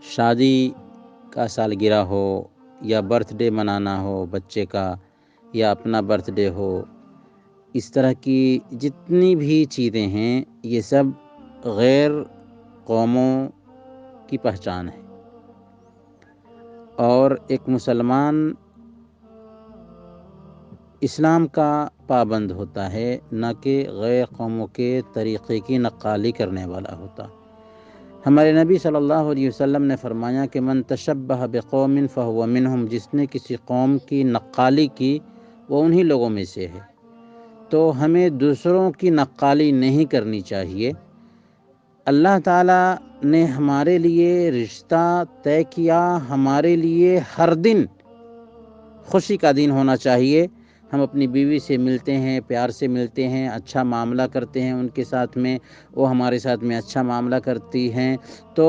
شادی کا سالگرہ ہو یا برتھ ڈے منانا ہو بچے کا یا اپنا برتھ ڈے ہو، اس طرح کی جتنی بھی چیزیں ہیں یہ سب غیر قوموں کی پہچان ہے، اور ایک مسلمان اسلام کا پابند ہوتا ہے، نہ کہ غیر قوموں کے طریقے کی نقالی کرنے والا ہوتا۔ ہمارے نبی صلی اللہ علیہ وسلم نے فرمایا کہ من تشبہ بقوم فہو منہم، جس نے کسی قوم کی نقالی کی وہ انہی لوگوں میں سے ہے۔ تو ہمیں دوسروں کی نقالی نہیں کرنی چاہیے۔ اللہ تعالیٰ نے ہمارے لیے رشتہ طے کیا، ہمارے لیے ہر دن خوشی کا دن ہونا چاہیے۔ ہم اپنی بیوی سے ملتے ہیں، پیار سے ملتے ہیں، اچھا معاملہ کرتے ہیں ان کے ساتھ میں، وہ ہمارے ساتھ میں اچھا معاملہ کرتی ہیں، تو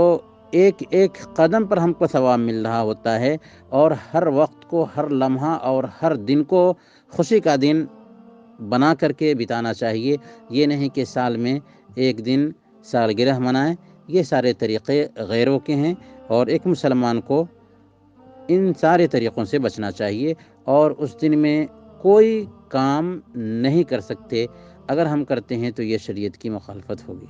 ایک ایک قدم پر ہم کو ثواب مل رہا ہوتا ہے، اور ہر وقت کو، ہر لمحہ اور ہر دن کو خوشی کا دن بنا کر کے بتانا چاہیے۔ یہ نہیں کہ سال میں ایک دن سالگرہ منائیں۔ یہ سارے طریقے غیروں کے ہیں، اور ایک مسلمان کو ان سارے طریقوں سے بچنا چاہیے، اور اس دن میں کوئی کام نہیں کر سکتے۔ اگر ہم کرتے ہیں تو یہ شریعت کی مخالفت ہوگی۔